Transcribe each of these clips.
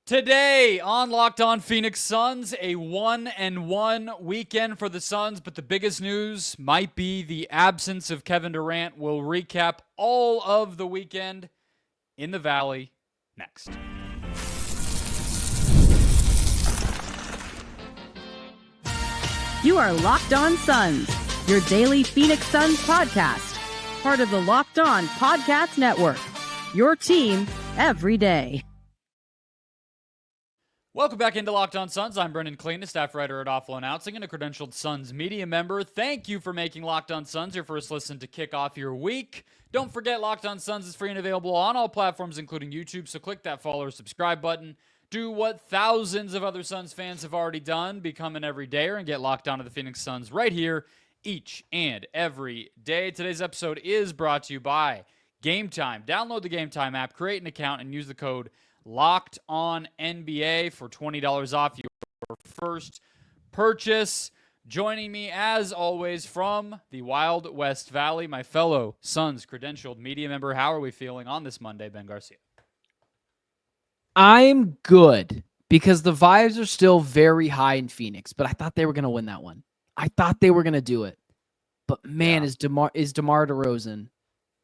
Today on Locked On Phoenix Suns, a 1-1 weekend for the Suns, but the biggest news might be the absence of Kevin Durant. We'll recap all of the weekend in the Valley next. You are Locked On Suns, your daily Phoenix Suns podcast, part of the Locked On Podcast Network, your team every day. Welcome back into Locked On Suns. I'm Brendon, Kleen, a staff writer at Awful Announcing and a credentialed Suns media member. Thank you for making Locked On Suns your first listen to kick off your week. Don't forget, Locked On Suns is free and available on all platforms, including YouTube, so click that follow or subscribe button. Do what thousands of other Suns fans have already done. Become an everydayer and get locked onto the Phoenix Suns right here each and every day. Today's episode is brought to you by Gametime. Download the Gametime app, create an account, and use the code Locked On NBA for $20 off your first purchase. Joining me, as always, from the Wild West Valley, my fellow Suns credentialed media member. How are we feeling on this Monday, Ben Garcia? I'm good because the vibes are still very high in Phoenix, but I thought they were going to win that one. I thought they were going to do it. But man, is DeMar DeRozan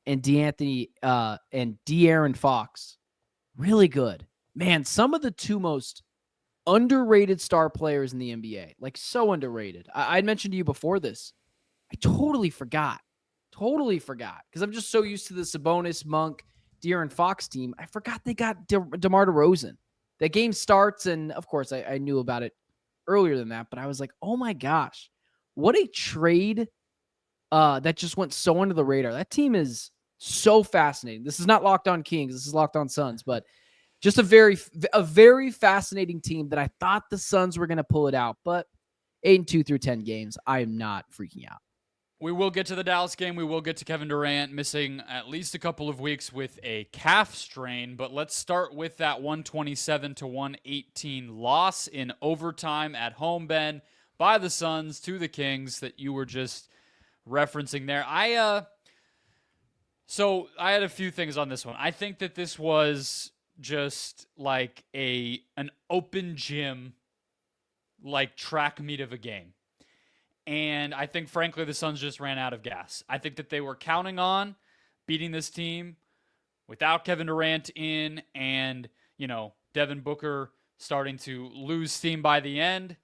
and De'Aaron Fox really good. Man, some of the two most underrated star players in the NBA, like so underrated. I mentioned to you before this. I totally forgot because I'm just so used to the Sabonis, Monk, De'Aaron Fox team. I forgot they got DeMar DeRozan. That game starts, and of course I knew about it earlier than that, but I was like, oh my gosh, what a trade that just went so under the radar. That team is so fascinating. This is not Locked On Kings. This is Locked On Suns, but just a very fascinating team that I thought the Suns were going to pull it out, but 8-2 through 10 games, I am not freaking out. We will get to the Dallas game. We will get to Kevin Durant missing at least a couple of weeks with a calf strain, but let's start with that 127-118 loss in overtime at home, Ben, by the Suns to the Kings that you were just referencing there. So I had a few things on this one. I think that this was just like an open gym, like track meet of a game. And I think, frankly, the Suns just ran out of gas. I think that they were counting on beating this team without Kevin Durant in and, Devin Booker starting to lose steam by the end.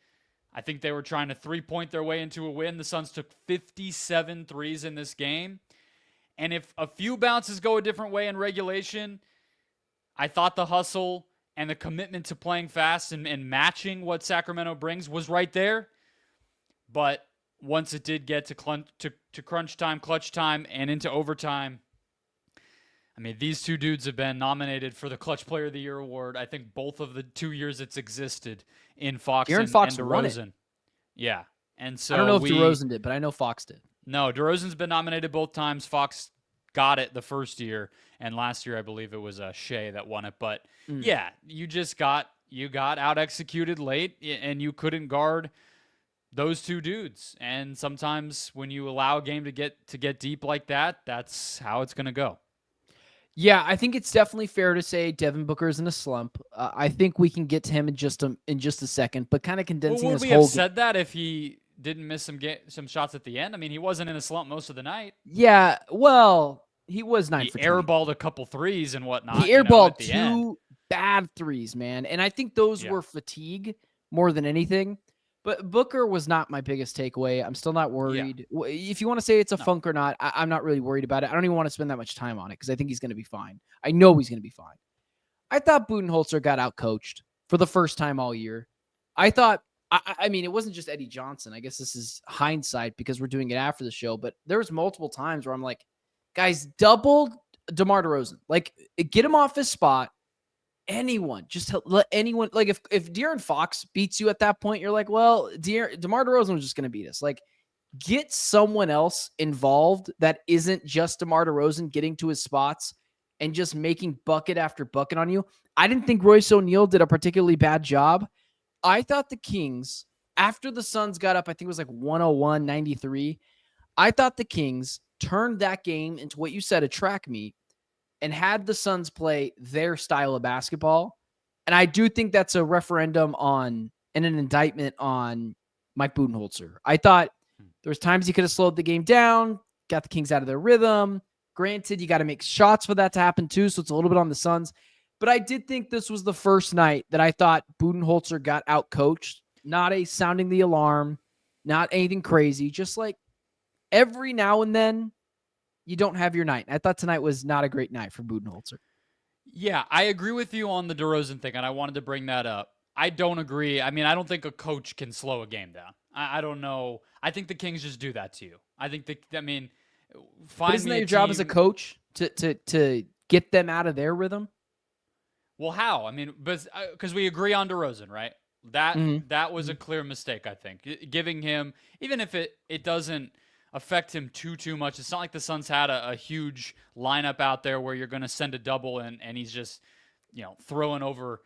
I think they were trying to three-point their way into a win. The Suns took 57 threes in this game. And if a few bounces go a different way in regulation, I thought the hustle and the commitment to playing fast and matching what Sacramento brings was right there. But once it did get to crunch time, clutch time, and into overtime, I mean, these two dudes have been nominated for the Clutch Player of the Year award. I think both of the 2 years it's existed in Fox and DeRozan. Won it. Yeah. And so I don't know if DeRozan did, but I know Fox did. No, DeRozan's been nominated both times. Fox got it the first year, and last year I believe it was Shea that won it. But yeah, you got out executed late, and you couldn't guard those two dudes. And sometimes when you allow a game to get deep like that, that's how it's going to go. Yeah, I think it's definitely fair to say Devin Booker is in a slump. I think we can get to him in just a second, but kind of condensing this whole game. Would we have said that if he didn't miss some shots at the end? I mean, he wasn't in a slump most of the night. Yeah, well, he was 9 for 20. He airballed a couple threes and whatnot. He airballed two bad threes, man. And I think those were fatigue more than anything. But Booker was not my biggest takeaway. I'm still not worried. Yeah. If you want to say it's a funk or not, I'm not really worried about it. I don't even want to spend that much time on it because I think he's going to be fine. I know he's going to be fine. I thought Budenholzer got outcoached for the first time all year. I thought, I mean, it wasn't just Eddie Johnson. I guess this is hindsight because we're doing it after the show. But there was multiple times where I'm like, guys, double DeMar DeRozan. Like, get him off his spot. Anyone, just let anyone, like if De'Aaron Fox beats you at that point, you're like, well, DeMar DeRozan was just going to beat us. Like, get someone else involved that isn't just DeMar DeRozan getting to his spots and just making bucket after bucket on you. I didn't think Royce O'Neal did a particularly bad job. I thought the Kings, after the Suns got up, I think it was like 101-93, I thought the Kings turned that game into what you said, a track meet, and had the Suns play their style of basketball And I do think that's a referendum on and an indictment on Mike Budenholzer. I thought there was times he could have slowed the game down, got the Kings out of their rhythm. Granted, you got to make shots for that to happen too, so it's a little bit on the Suns. But I did think this was the first night that I thought Budenholzer got out-coached. Not a sounding the alarm, not anything crazy. Just like every now and then, you don't have your night. I thought tonight was not a great night for Budenholzer. Yeah, I agree with you on the DeRozan thing, and I wanted to bring that up. I don't agree. I mean, I don't think a coach can slow a game down. I don't know. I think the Kings just do that to you. I think find but isn't that your job as a coach to get them out of their rhythm? Well, how? I mean, because we agree on DeRozan, right? That was a clear mistake, I think. Giving him, even if it doesn't affect him too much, it's not like the Suns had a huge lineup out there where you're going to send a double and he's just, throwing over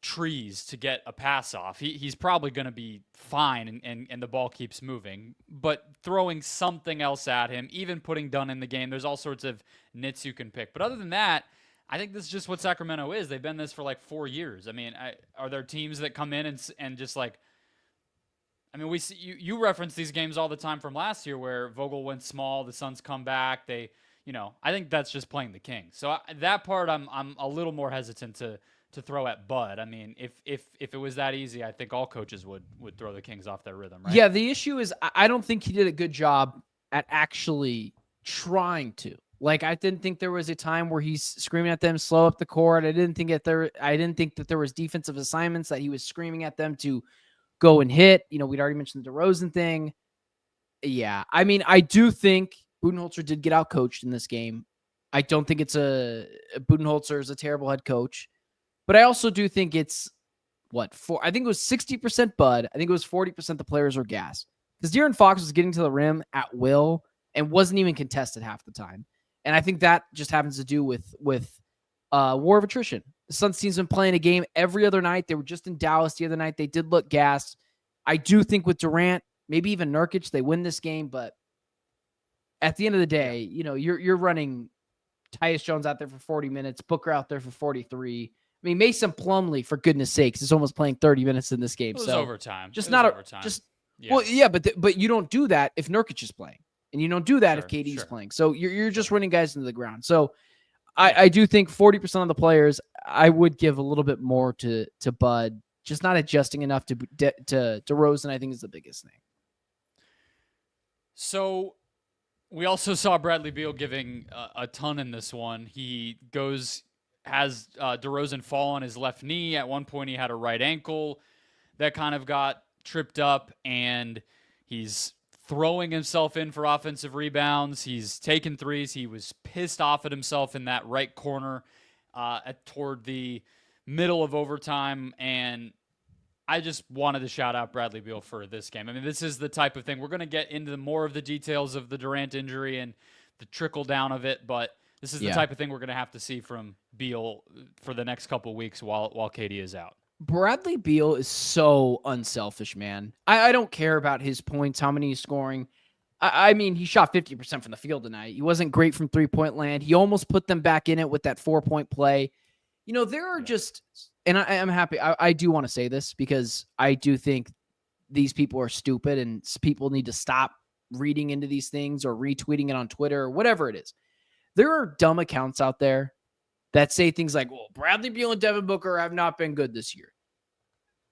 trees to get a pass off. He's probably going to be fine and the ball keeps moving. But throwing something else at him, even putting Dunn in the game, there's all sorts of nits you can pick. But other than that, I think this is just what Sacramento is. They've been this for like 4 years. I mean, are there teams that come in and just like, I mean, we see you reference these games all the time from last year where Vogel went small, the Suns come back. I think that's just playing the Kings. So that part I'm a little more hesitant to throw at Bud. I mean, if it was that easy, I think all coaches would throw the Kings off their rhythm, right? Yeah, the issue is I don't think he did a good job at actually trying to. Like, I didn't think there was a time where he's screaming at them, slow up the court. I didn't think that there was defensive assignments that he was screaming at them to go and hit. We'd already mentioned the DeRozan thing. Yeah, I mean, I do think Budenholzer did get out coached in this game. I don't think Budenholzer is a terrible head coach, but I also do think it's I think it was 60% Bud. I think it was 40% the players were gas because De'Aaron Fox was getting to the rim at will and wasn't even contested half the time. And I think that just happens to do with war of attrition. The Suns team's been playing a game every other night. They were just in Dallas the other night. They did look gassed. I do think with Durant, maybe even Nurkic, they win this game. But at the end of the day, you're running Tyus Jones out there for 40 minutes, Booker out there for 43. I mean, Mason Plumlee, for goodness sakes, is almost playing 30 minutes in this game. It was overtime. Well, yeah, but you don't do that if Nurkic is playing. And you don't do that if KD's playing. So you're just running guys into the ground. So I do think 40% of the players, I would give a little bit more to Bud, just not adjusting enough to DeRozan, I think is the biggest thing. So we also saw Bradley Beal giving a ton in this one. He has DeRozan fall on his left knee. At one point he had a right ankle that kind of got tripped up, and he's throwing himself in for offensive rebounds. He's taken threes. He was pissed off at himself in that right corner toward the middle of overtime. And I just wanted to shout out Bradley Beal for this game. I mean, this is the type of thing. We're going to get into more of the details of the Durant injury and the trickle down of it, but this is the type of thing we're going to have to see from Beal for the next couple of weeks while KD is out. Bradley Beal is so unselfish, man. I don't care about his points, how many he's scoring. I mean, he shot 50% from the field tonight. He wasn't great from three-point land. He almost put them back in it with that 4-point play. There are just, and I'm happy. I do want to say this because I do think these people are stupid and people need to stop reading into these things or retweeting it on Twitter or whatever it is. There are dumb accounts out there that say things like, well, Bradley Beal and Devin Booker have not been good this year.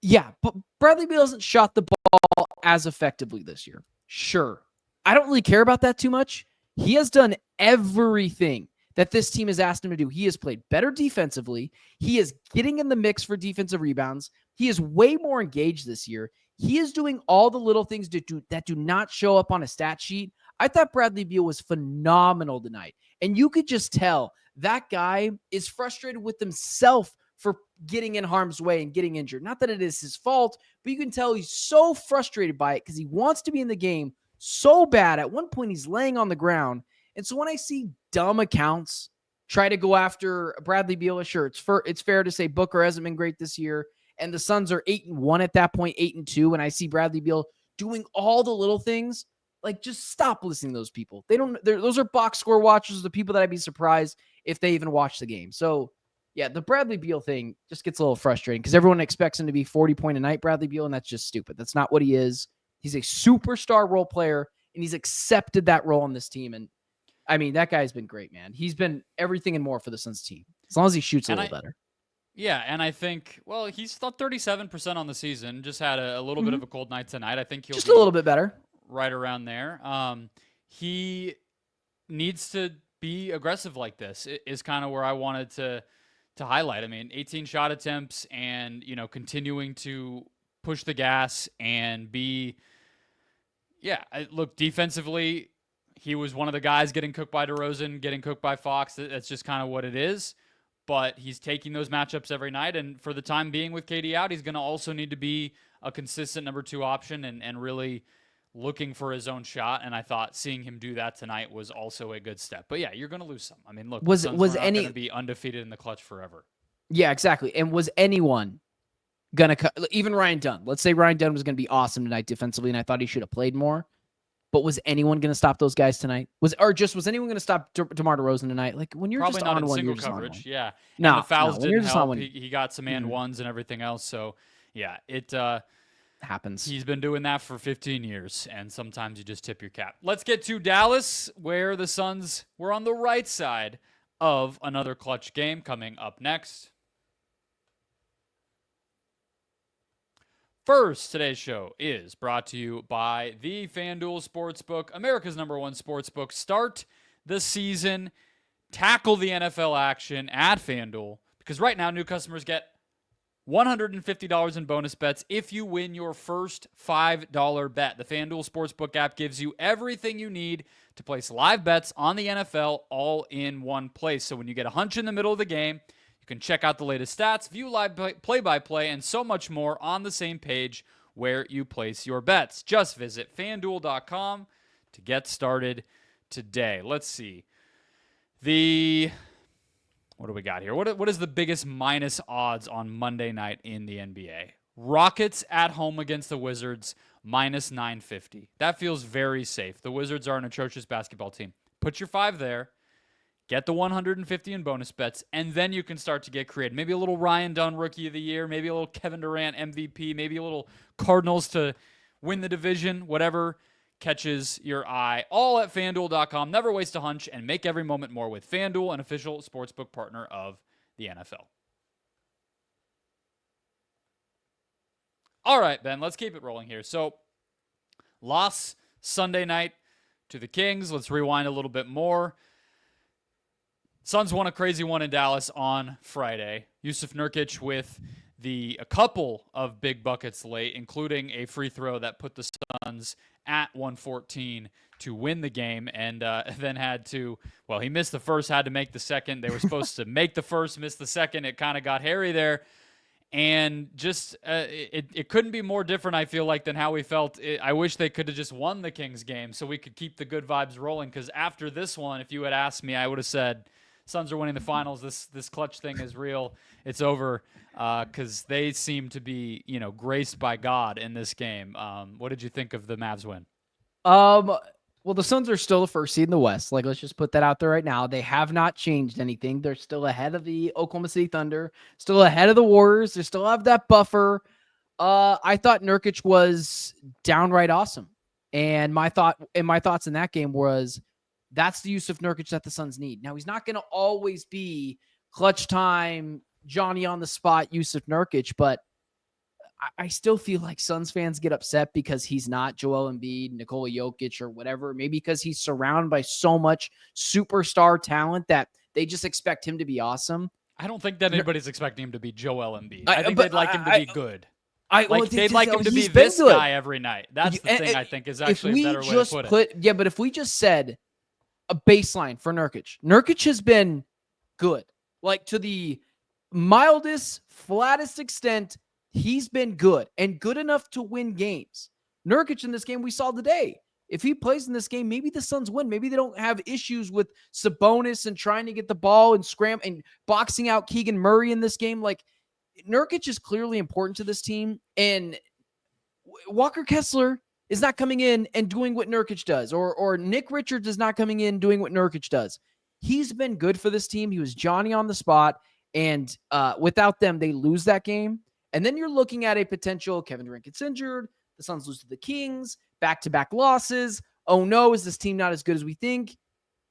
Yeah, but Bradley Beal hasn't shot the ball as effectively this year. Sure. I don't really care about that too much. He has done everything that this team has asked him to do. He has played better defensively. He is getting in the mix for defensive rebounds. He is way more engaged this year. He is doing all the little things that do not show up on a stat sheet. I thought Bradley Beal was phenomenal tonight. And you could just tell that guy is frustrated with himself for getting in harm's way and getting injured. Not that it is his fault, but you can tell he's so frustrated by it because he wants to be in the game so bad. At one point, he's laying on the ground. And so when I see dumb accounts try to go after Bradley Beal, sure, it's fair to say Booker hasn't been great this year, and the Suns are 8-1 at that point, 8-2, and I see Bradley Beal doing all the little things. Like, just stop listening to those people. Those are box score watchers, the people that I'd be surprised if they even watch the game. So, Yeah, the Bradley Beal thing just gets a little frustrating because everyone expects him to be 40-point a night, Bradley Beal, and that's just stupid. That's not what he is. He's a superstar role player, and he's accepted that role on this team. And I mean, that guy's been great, man. He's been everything and more for the Suns team, as long as he shoots a little better. Yeah, and I think, well, he's thought 37% on the season. Just had a little bit of a cold night tonight. I think he'll just a little bit better, right around there. He needs to be aggressive like this. Is kind of where I wanted to highlight. I mean, 18 shot attempts, and continuing to push the gas and be. Yeah, look, defensively, he was one of the guys getting cooked by DeRozan, getting cooked by Fox. That's just kind of what it is. But he's taking those matchups every night, and for the time being with KD out, he's going to also need to be a consistent number 2 option and really looking for his own shot. And I thought seeing him do that tonight was also a good step. But yeah, you're going to lose some. I mean, look, was not any going to be undefeated in the clutch forever. Yeah, exactly. And was anyone going to even Ryan Dunn? Let's say Ryan Dunn was going to be awesome tonight defensively, and I thought he should have played more. But was anyone going to stop those guys tonight? Was anyone going to stop DeMar DeRozan tonight? Like when you're probably just not on in one, single you're coverage. just Yeah, no, and the fouls didn't help. He got some and ones and everything else. So yeah, it happens. He's been doing that for 15 years, and sometimes you just tip your cap. Let's get to Dallas, where the Suns were on the right side of another clutch game coming up next. First, today's show is brought to you by the FanDuel Sportsbook, America's #1 sportsbook. Start the season, tackle the NFL action at FanDuel, because right now new customers get $150 in bonus bets if you win your first $5 bet. The FanDuel Sportsbook app gives you everything you need to place live bets on the NFL all in one place. So when you get a hunch in the middle of the game, you can check out the latest stats, view live play-by-play, and so much more on the same page where you place your bets. Just visit FanDuel.com to get started today. Let's see. What do we got here? What is the biggest minus odds on Monday night in the NBA? Rockets at home against the Wizards, minus 950. That feels very safe. The Wizards are an atrocious basketball team. Put your 5 there. Get the 150 in bonus bets, and then you can start to get creative. Maybe a little Ryan Dunn Rookie of the Year, maybe a little Kevin Durant MVP, maybe a little Cardinals to win the division, whatever catches your eye. All at FanDuel.com. Never waste a hunch and make every moment more with FanDuel, an official sportsbook partner of the NFL. All right, Ben, let's keep it rolling here. So, loss Sunday night to the Kings. Let's rewind a little bit more. Suns won a crazy one in Dallas on Friday. Jusuf Nurkic with a couple of big buckets late, including a free throw that put the Suns at 114 to win the game, and then he missed the first, had to make the second. They were supposed to make the first, miss the second. It kind of got hairy there. And just it couldn't be more different, I feel like, than how we felt. I wish they could have just won the Kings game so we could keep the good vibes rolling, because after this one, if you had asked me, I would have said, Suns are winning the finals. This clutch thing is real. It's over, because they seem to be, graced by God in this game. What did you think of the Mavs win? Well, the Suns are still the first seed in the West. Like, let's just put that out there right now. They have not changed anything. They're still ahead of the Oklahoma City Thunder, still ahead of the Warriors. They still have that buffer. I thought Nurkic was downright awesome. And my thoughts in that game was, that's the use of Nurkic that the Suns need. Now, he's not going to always be clutch time, Johnny on the spot, Jusuf Nurkic, but I still feel like Suns fans get upset because he's not Joel Embiid, Nikola Jokic, or whatever. Maybe because he's surrounded by so much superstar talent that they just expect him to be awesome. I don't think that anybody's expecting him to be Joel Embiid. I think they'd like him to be good. They'd like him to be this guy every night. That's the thing I think is actually a better way to put it. Yeah, but if we just said a baseline for Nurkic has been good. Like, to the mildest, flattest extent, he's been good and good enough to win games. Nurkic in this game we saw today. If he plays in this game, maybe the Suns win. Maybe they don't have issues with Sabonis and trying to get the ball and scram and boxing out Keegan Murray in this game. Like, Nurkic is clearly important to this team, and Walker Kessler is not coming in and doing what Nurkic does, or Nick Richards is not coming in doing what Nurkic does. He's been good for this team. He was Johnny on the spot, And without them, they lose that game. And then you're looking at a potential Kevin Durant gets injured. The Suns lose to the Kings, back-to-back losses. Oh no, is this team not as good as we think?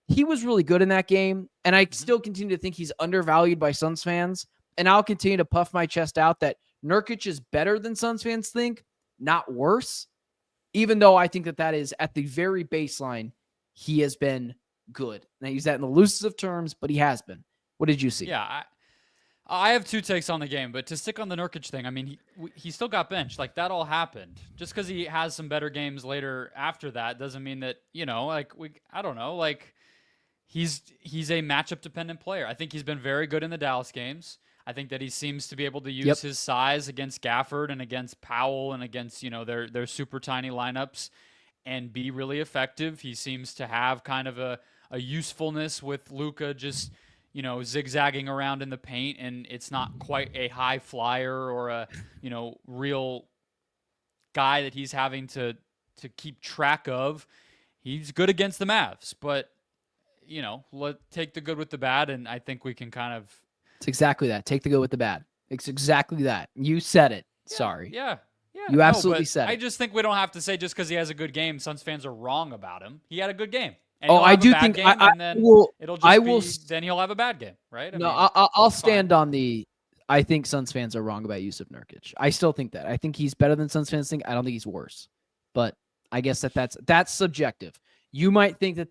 He was really good in that game. And I still continue to think he's undervalued by Suns fans. And I'll continue to puff my chest out that Nurkic is better than Suns fans think, not worse. Even though I think that is at the very baseline, he has been good. And I use that in the loosest of terms, but he has been. What did you see? Yeah, I have two takes on the game, but to stick on the Nurkic thing, I mean, he still got benched. Like, that all happened. Just because he has some better games later after that doesn't mean that, I don't know, like, he's a matchup-dependent player. I think he's been very good in the Dallas games. I think that he seems to be able to use his size against Gafford and against Powell and against, their super tiny lineups and be really effective. He seems to have kind of a usefulness with Luka just – zigzagging around in the paint, and it's not quite a high flyer or a, real guy that he's having to keep track of. He's good against the Mavs, but, take the good with the bad, and I think we can kind of... It's exactly that. Take the good with the bad. It's exactly that. You said it. Yeah, Sorry. Yeah. You absolutely said it. I just think we don't have to say just because he has a good game, Suns fans are wrong about him. He had a good game. And I do think then he'll have a bad game, right? I'll stand on I think Suns fans are wrong about use of Nurkic. I still think that. I think he's better than Suns fans think. I don't think he's worse. But I guess that's subjective. You might think that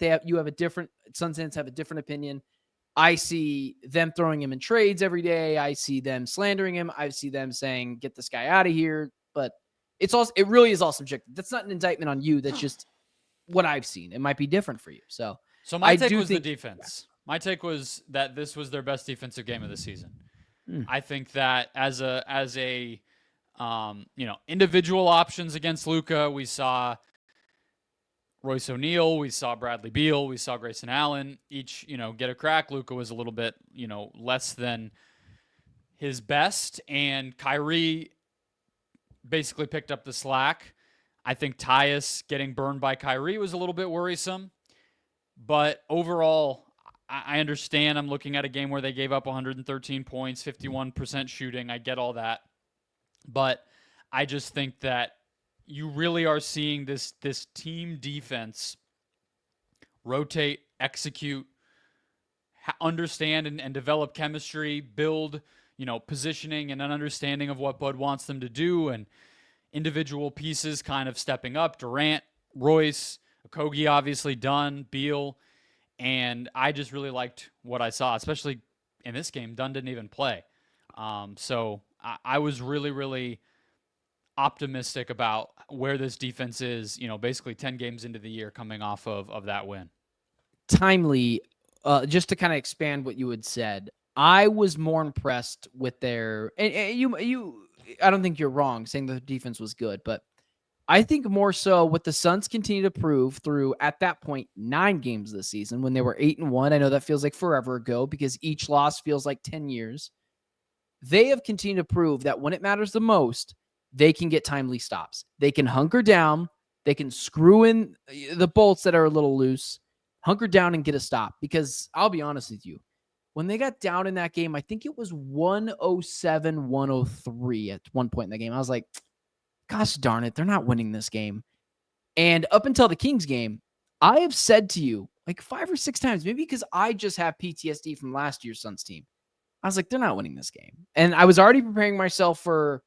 Suns fans have a different opinion. I see them throwing him in trades every day. I see them slandering him. I see them saying, get this guy out of here. But it really is all subjective. That's not an indictment on you. That's just what I've seen. It might be different for you. So my take was the defense. My take was that this was their best defensive game of the season. I think that as a individual options against Luka, we saw Royce O'Neal, we saw Bradley Beal, we saw Grayson Allen each, get a crack. Luka was a little bit, less than his best, and Kyrie basically picked up the slack. I think Tyus getting burned by Kyrie was a little bit worrisome. But overall, I understand I'm looking at a game where they gave up 113 points, 51% shooting. I get all that. But I just think that you really are seeing this team defense rotate, execute, understand and develop chemistry, build, positioning and an understanding of what Bud wants them to do, and individual pieces kind of stepping up. Durant, Royce, Okogie obviously Dunn, Beal, and I just really liked what I saw, especially in this game. Dunn didn't even play. So I was really, really optimistic about where this defense is, basically 10 games into the year coming off of that win. Timely, just to kind of expand what you had said, I was more impressed with their, and you I don't think you're wrong saying the defense was good, but I think more so what the Suns continue to prove through, at that point, 9 games this season when they were 8-1. I know that feels like forever ago because each loss feels like 10 years. They have continued to prove that when it matters the most, they can get timely stops. They can hunker down. They can screw in the bolts that are a little loose, hunker down and get a stop. Because I'll be honest with you, when they got down in that game, I think it was 107-103 at one point in the game. I was like, gosh darn it, they're not winning this game. And up until the Kings game, I have said to you like 5 or 6 times, maybe because I just have PTSD from last year's Suns team. I was like, they're not winning this game. And I was already preparing myself for,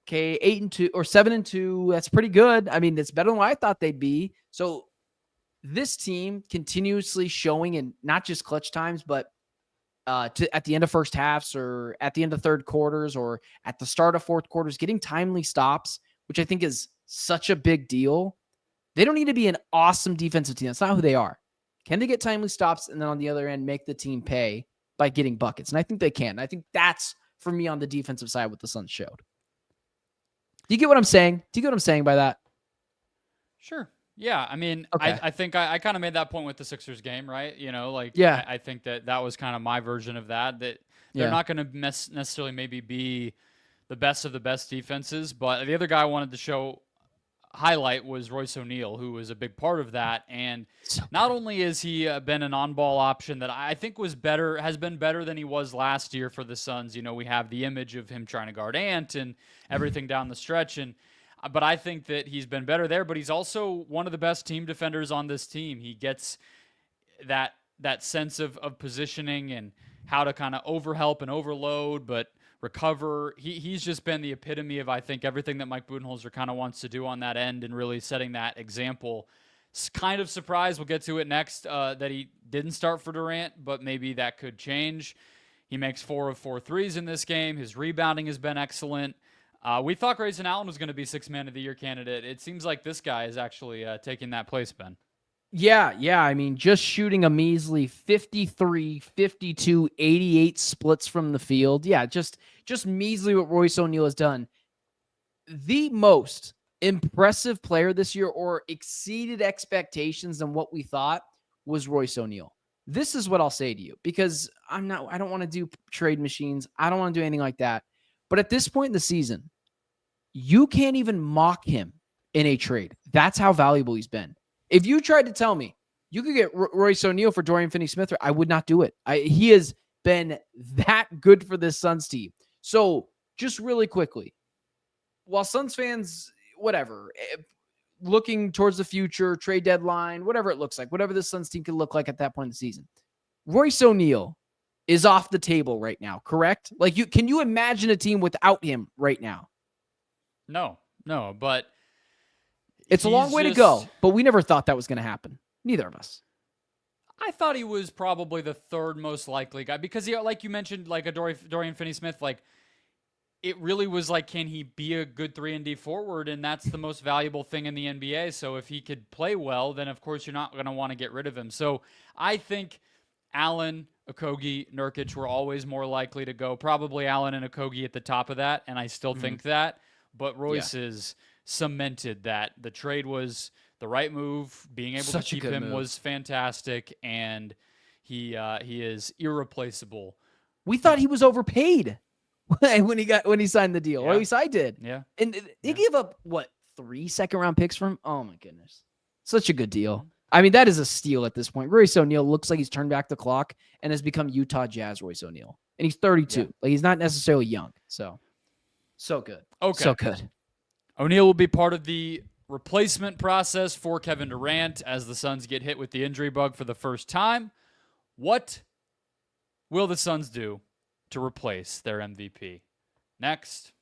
8-2 or 7-2. That's pretty good. I mean, it's better than what I thought they'd be. So this team continuously showing in not just clutch times, but at the end of first halves or at the end of third quarters or at the start of fourth quarters, getting timely stops, which I think is such a big deal. They don't need to be an awesome defensive team. That's not who they are. Can they get timely stops and then on the other end make the team pay by getting buckets? And I think they can. I think that's, for me, on the defensive side what the Suns showed. Do you get what I'm saying? Do you get what I'm saying by that? Sure. Yeah, I mean, okay. I think I kind of made that point with the Sixers game, right? I think that was kind of my version of that they're not going to necessarily maybe be the best of the best defenses, but the other guy I wanted to show highlight was Royce O'Neal, who was a big part of that. And not only has he been an on-ball option that I think has been better than he was last year for the Suns. We have the image of him trying to guard Ant and everything down the stretch. But I think that he's been better there, but he's also one of the best team defenders on this team. He gets that sense of positioning and how to kind of overhelp and overload, but recover. He's just been the epitome of, I think, everything that Mike Budenholzer kind of wants to do on that end and really setting that example. It's kind of surprised, we'll get to it next, that he didn't start for Durant, but maybe that could change. He makes 4 of 4 threes in this game. His rebounding has been excellent. We thought Grayson Allen was going to be 6th Man of the Year candidate. It seems like this guy is actually taking that place, Ben. Yeah. I mean, just shooting a measly 53, 52, 88 splits from the field. Yeah, just measly what Royce O'Neal has done. The most impressive player this year, or exceeded expectations than what we thought, was Royce O'Neal. This is what I'll say to you, because I don't want to do trade machines. I don't want to do anything like that. But at this point in the season, you can't even mock him in a trade. That's how valuable he's been. If you tried to tell me you could get Royce O'Neal for Dorian Finney-Smith, I would not do it. He has been that good for this Suns team. So just really quickly, while Suns fans, whatever, looking towards the future, trade deadline, whatever it looks like, whatever the Suns team could look like at that point in the season, Royce O'Neal is off the table right now, correct? Like, can you imagine a team without him right now? No, but it's a long way to go, but we never thought that was going to happen. Neither of us. I thought he was probably the 3rd most likely guy because, like you mentioned, like a Dorian Finney-Smith, like it really was like, can he be a good 3-and-D forward? And that's the most valuable thing in the NBA. So if he could play well, then of course you're not going to want to get rid of him. So I think Allen, Okogie, Nurkic were always more likely to go. Probably Allen and Okogie at the top of that, and I still think that. But Royce is cemented that the trade was the right move. Being able to keep him was fantastic, and he is irreplaceable. We thought he was overpaid when he signed the deal. Or at least I did. Yeah. And they gave up 3 second-round picks from him? Oh my goodness. Such a good deal. I mean, that is a steal at this point. Royce O'Neal looks like he's turned back the clock and has become Utah Jazz Royce O'Neal. And he's 32. Yeah. Like, he's not necessarily young. So good. Okay. So good. O'Neal will be part of the replacement process for Kevin Durant as the Suns get hit with the injury bug for the first time. What will the Suns do to replace their MVP? Next.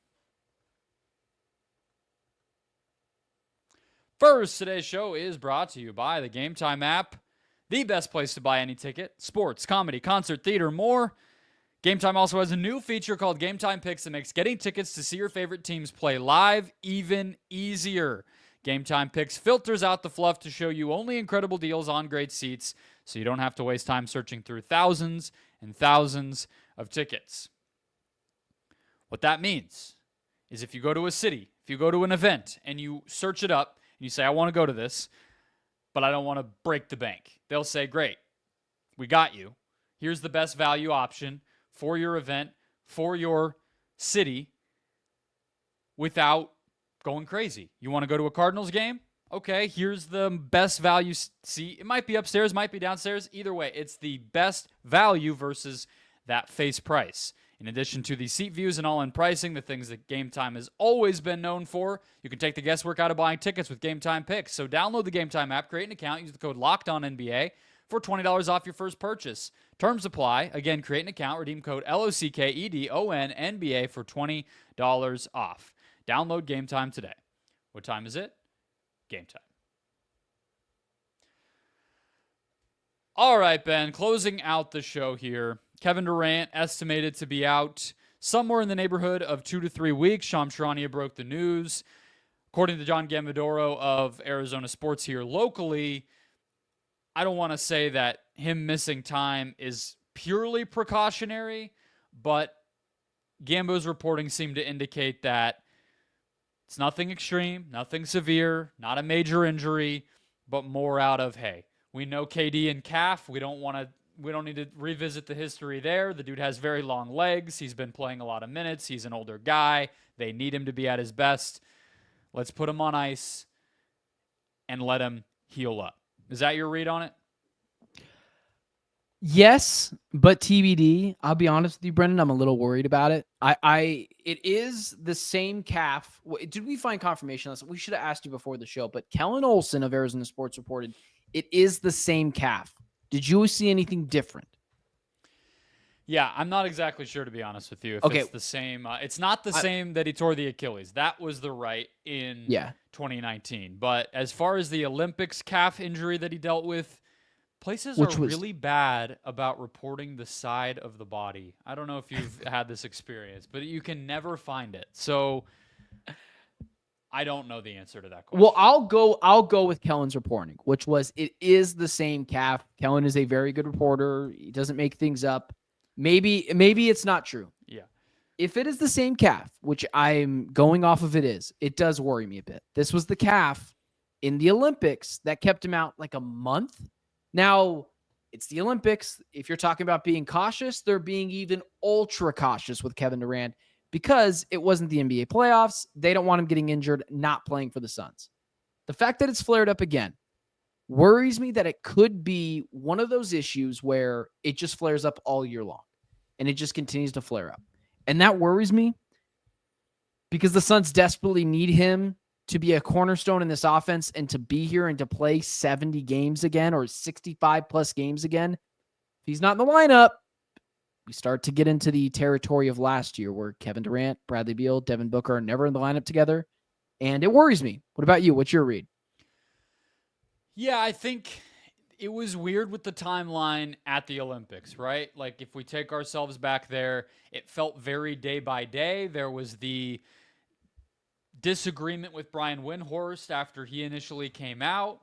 First, today's show is brought to you by the Gametime app, the best place to buy any ticket, sports, comedy, concert, theater, more. Gametime also has a new feature called Gametime Picks that makes getting tickets to see your favorite teams play live even easier. Gametime Picks filters out the fluff to show you only incredible deals on great seats, so you don't have to waste time searching through thousands and thousands of tickets. What that means is if you go to a city, if you go to an event, and you search it up, and you say, I want to go to this, but I don't want to break the bank, they'll say, great, we got you. Here's the best value option for your event, for your city, without going crazy. You want to go to a Cardinals game? Okay, here's the best value seat. It might be upstairs, might be downstairs. Either way, it's the best value versus that face price. In addition to the seat views and all-in pricing, the things that Gametime has always been known for, you can take the guesswork out of buying tickets with Gametime Picks. So download the Gametime app, create an account, use the code LOCKEDONNBA for $20 off your first purchase. Terms apply. Again, create an account, redeem code LOCKEDONNBA for $20 off. Download Gametime today. What time is it? Gametime. All right, Ben, closing out the show here. Kevin Durant estimated to be out somewhere in the neighborhood of 2 to 3 weeks. Shams Charania broke the news. According to John Gambadoro of Arizona Sports here locally, I don't want to say that him missing time is purely precautionary, but Gambo's reporting seemed to indicate that it's nothing extreme, nothing severe, not a major injury, but more out of, hey, we know KD and calf. We don't need to revisit the history there. The dude has very long legs. He's been playing a lot of minutes. He's an older guy. They need him to be at his best. Let's put him on ice. and let him heal up. Is that your read on it? Yes, but TBD. I'll be honest with you, Brendon. I'm a little worried about it. It is the same calf. Did we find confirmation on this? We should have asked you before the show, but Kellen Olson of Arizona Sports reported it is the same calf. Did you see anything different? Yeah, I'm not exactly sure, to be honest with you, if it's the same. It's not the same that he tore the Achilles. That was the right in 2019. But as far as the Olympics calf injury that he dealt with, places are really bad about reporting the side of the body. I don't know if you've had this experience, but you can never find it. So I don't know the answer to that question. Well, I'll go with Kellen's reporting, which was it is the same calf. Kellen is a very good reporter. He doesn't make things up. Maybe it's not true. Yeah. If it is the same calf, which I'm going off of it does worry me a bit. This was the calf in the Olympics that kept him out like a month. Now, it's the Olympics. If you're talking about being cautious, they're being even ultra cautious with Kevin Durant because it wasn't the NBA playoffs. They don't want him getting injured, not playing for the Suns. The fact that it's flared up again worries me that it could be one of those issues where it just flares up all year long and it just continues to flare up. And that worries me because the Suns desperately need him to be a cornerstone in this offense and to be here and to play 70 games again or 65 plus games again. If he's not in the lineup, we start to get into the territory of last year where Kevin Durant, Bradley Beal, Devin Booker are never in the lineup together. And it worries me. What about you? What's your read? Yeah, I think it was weird with the timeline at the Olympics, right? Like if we take ourselves back there, it felt very day by day. There was the disagreement with Brian Windhorst after he initially came out.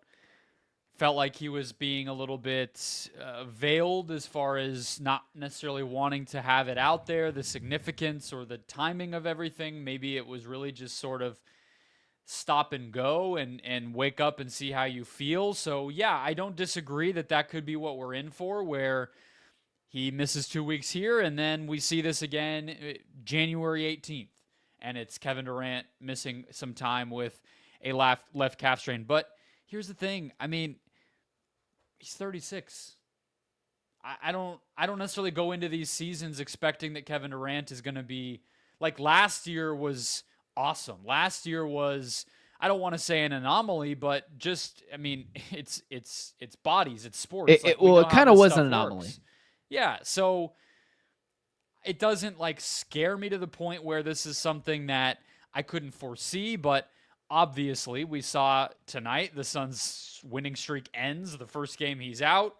Felt like he was being a little bit veiled as far as not necessarily wanting to have it out there, the significance or the timing of everything. Maybe it was really just sort of stop and go and wake up and see how you feel. So, yeah, I don't disagree that could be what we're in for, where he misses 2 weeks here and then we see this again January 18th. And it's Kevin Durant missing some time with a left calf strain. But here's the thing. I mean, he's 36. I don't necessarily go into these seasons expecting that Kevin Durant is going to be like last year was awesome. Last year was, I don't want to say an anomaly, but just, I mean, it's bodies, it's sports. It kind of was an anomaly. Yeah. So it doesn't like scare me to the point where this is something that I couldn't foresee, but obviously we saw tonight the Suns' winning streak ends. The first game he's out.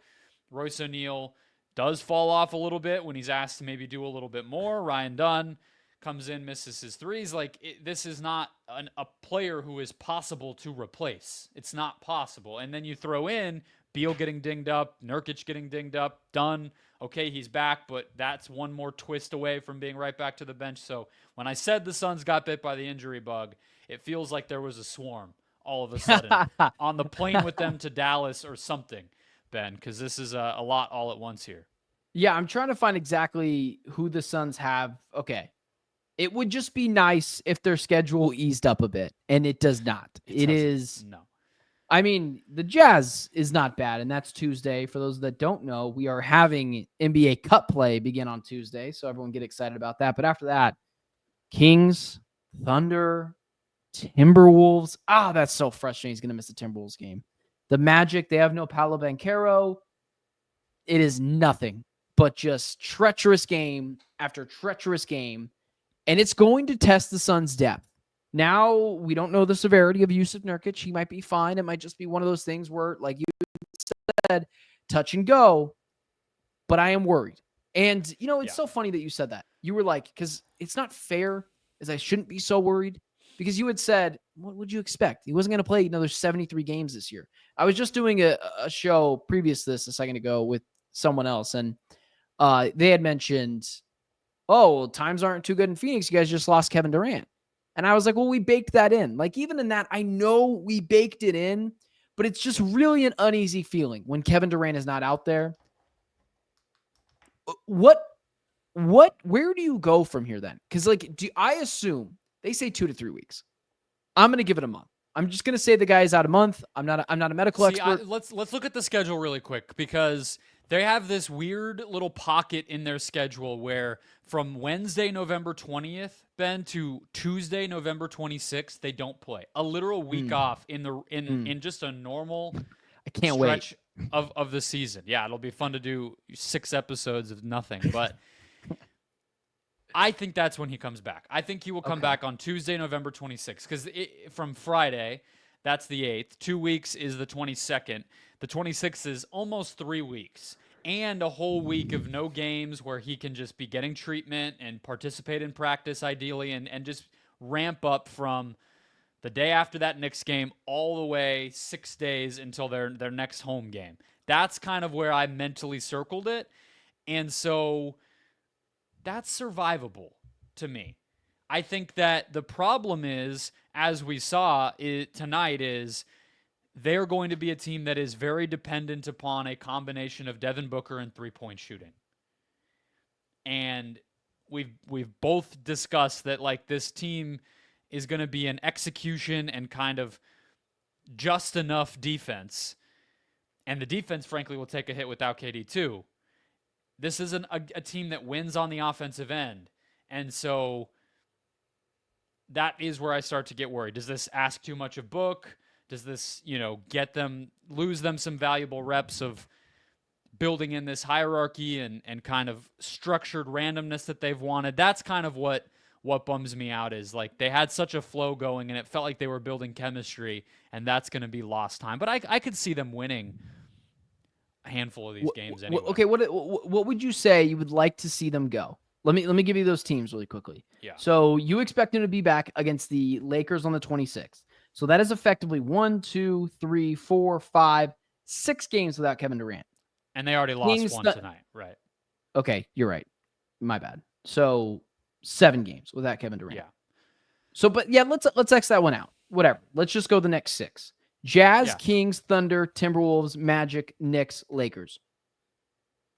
Royce O'Neal does fall off a little bit when he's asked to maybe do a little bit more. Ryan Dunn comes in, misses his threes. Like this is not a player who is possible to replace. It's not possible. And then you throw in Beal getting dinged up, Nurkic getting dinged up, Dunn. Okay, he's back, but that's one more twist away from being right back to the bench. So when I said the Suns got bit by the injury bug, it feels like there was a swarm all of a sudden on the plane with them to Dallas or something, Ben, because this is a lot all at once here. Yeah, I'm trying to find exactly who the Suns have. Okay. It would just be nice if their schedule eased up a bit, and it does not. It is. No. I mean, the Jazz is not bad, and that's Tuesday. For those that don't know, we are having NBA Cup play begin on Tuesday, so everyone get excited about that. But after that, Kings, Thunder, Timberwolves. That's so frustrating. He's going to miss the Timberwolves game. The Magic, they have no Paolo Banchero. It is nothing but just treacherous game after treacherous game, and it's going to test the Suns' depth. Now, we don't know the severity of Yusuf Nurkic. He might be fine. It might just be one of those things where, like you said, touch and go. But I am worried. And, it's so funny that you said that. You were like, because it's not fair, as I shouldn't be so worried. Because you had said, what would you expect? He wasn't going to play another 73 games this year. I was just doing a show previous to this a second ago with someone else. And they had mentioned, times aren't too good in Phoenix. You guys just lost Kevin Durant. And I was like, well, we baked that in. Like, even in that, I know we baked it in, but it's just really an uneasy feeling when Kevin Durant is not out there. Where do you go from here then? Because, I assume they say 2 to 3 weeks. I'm going to give it a month. I'm just gonna say the guy's out a month. I'm not a medical expert. Let's look at the schedule really quick, because they have this weird little pocket in their schedule where from Wednesday, November 20th, Ben, to Tuesday, November 26th, they don't play. A literal week off in just a normal I can't stretch wait of the season. Yeah, it'll be fun to do 6 episodes of nothing, but I think that's when he comes back. I think he will come back on Tuesday, November 26th, because from Friday, that's the 8th. 2 weeks is the 22nd. The 26th is almost 3 weeks, and a whole week of no games where he can just be getting treatment and participate in practice ideally, and just ramp up from the day after that Knicks game all the way 6 days until their next home game. That's kind of where I mentally circled it. And so that's survivable to me. I think that the problem is, as we saw tonight, is they're going to be a team that is very dependent upon a combination of Devin Booker and three-point shooting. And we've both discussed that, like, this team is going to be an execution and kind of just enough defense. And the defense, frankly, will take a hit without KD too. This isn't a team that wins on the offensive end. And so that is where I start to get worried. Does this ask too much of Book? Does this, lose them some valuable reps of building in this hierarchy and kind of structured randomness that they've wanted? That's kind of what bums me out, is like they had such a flow going and it felt like they were building chemistry, and that's going to be lost time. But I could see them winning a handful of these games anyway. Okay, what would you say you would like to see them go? Let me give you those teams really quickly. Yeah. So you expect them to be back against the Lakers on the 26th. So that is effectively 1, 2, 3, 4, 5, 6 games without Kevin Durant. And they already lost one tonight, right? Okay, you're right. My bad. So 7 games without Kevin Durant. Yeah. So, but yeah, let's X that one out. Whatever. Let's just go the next 6. Jazz, Kings, Thunder, Timberwolves, Magic, Knicks, Lakers.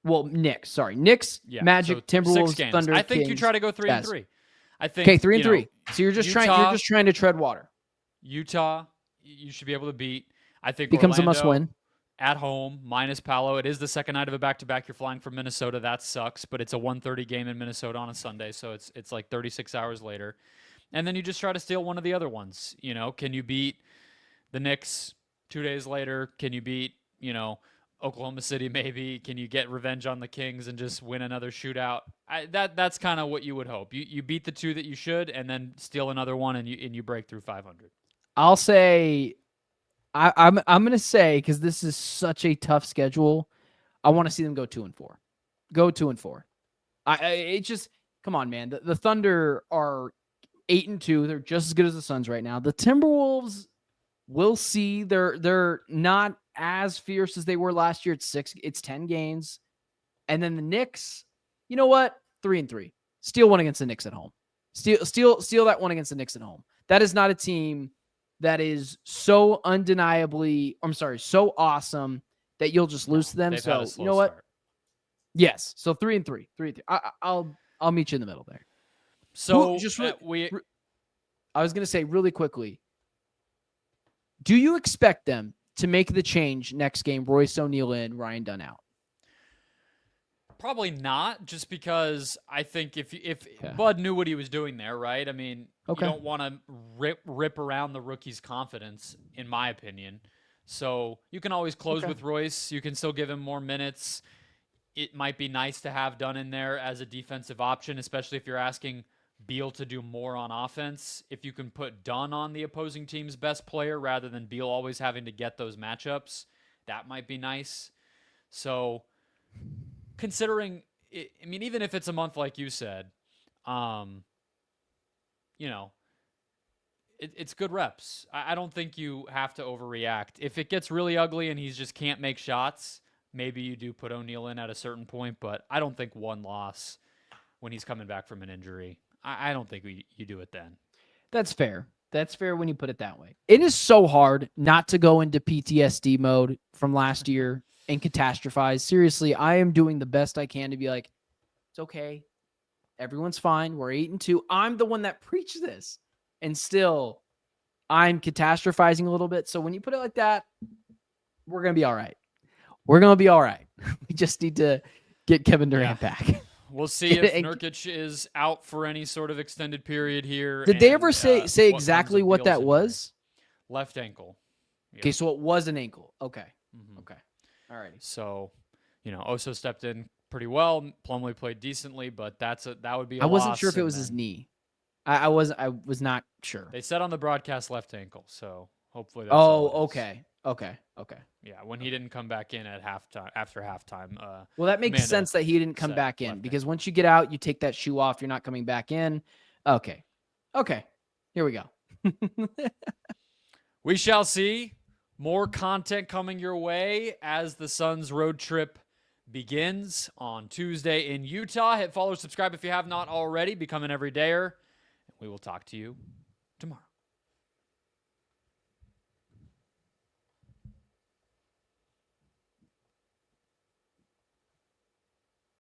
Well, Knicks. Sorry, Knicks, Magic, so Timberwolves, Thunder. I think Kings, you try to go 3 Jazz. and 3. I think. Okay, 3 and 3. So you're just trying to tread water. Utah, you should be able to beat. I think becomes Orlando, a must-win at home minus Paolo. It is the second night of a back-to-back. You're flying from Minnesota. That sucks, but it's a 1:30 game in Minnesota on a Sunday, so it's like 36 hours later. And then you just try to steal one of the other ones. Can you beat the Knicks 2 days later? Can you beat Oklahoma City maybe? Can you get revenge on the Kings and just win another shootout? That's kind of what you would hope. You beat the 2 that you should, and then steal another one, and you break through 500. I'll say, I'm going to say, because this is such a tough schedule, I want to see them go 2 and 4. Go 2 and 4. It just, come on, man. The Thunder are 8 and 2. They're just as good as the Suns right now. The Timberwolves, we'll see. They're not as fierce as they were last year. It's 10 games. And then the Knicks, you know what? 3 and 3. Steal one against the Knicks at home. Steal that one against the Knicks at home. That is not a team that is so so awesome that you'll just lose to them. So you know what? Start. Yes. So 3 and 3. 3 and 3. I'll meet you in the middle there. So I was going to say really quickly, do you expect them to make the change next game, Royce O'Neal in, Ryan Dunn out? Probably not, just because I think if Bud knew what he was doing there, right? I mean, you don't want to rip around the rookie's confidence, in my opinion. So you can always close with Royce. You can still give him more minutes. It might be nice to have Dunn in there as a defensive option, especially if you're asking Beal to do more on offense. If you can put Dunn on the opposing team's best player rather than Beal always having to get those matchups, that might be nice. So considering, even if it's a month like you said, it's good reps. I don't think you have to overreact. If it gets really ugly and he just can't make shots, maybe you do put O'Neal in at a certain point, but I don't think one loss when he's coming back from an injury. I don't think you do it then. That's fair. That's fair when you put it that way. It is so hard not to go into PTSD mode from last year and catastrophize. Seriously, I am doing the best I can to be like, it's okay. Everyone's fine. We're 8 and 2. I'm the one that preached this. And still, I'm catastrophizing a little bit. So when you put it like that, we're going to be all right. We're going to be all right. We just need to get Kevin Durant back. We'll see if Nurkic is out for any sort of extended period here. Did they ever say exactly what that was? Left ankle. Yep. Okay, so it was an ankle. Okay. Mm-hmm. Okay. All righty. So, Oso stepped in pretty well. Plumlee played decently, but that would be a loss. I wasn't sure if it was his knee. I was not sure. They said on the broadcast left ankle, so hopefully that's okay. Yeah, when he didn't come back in at halftime after halftime. Well, that makes sense that he didn't come back in because once you get out, you take that shoe off, you're not coming back in. Okay. Here we go. We shall see. More content coming your way as the Suns road trip begins on Tuesday in Utah. Hit follow, subscribe if you have not already. Become an everydayer. We will talk to you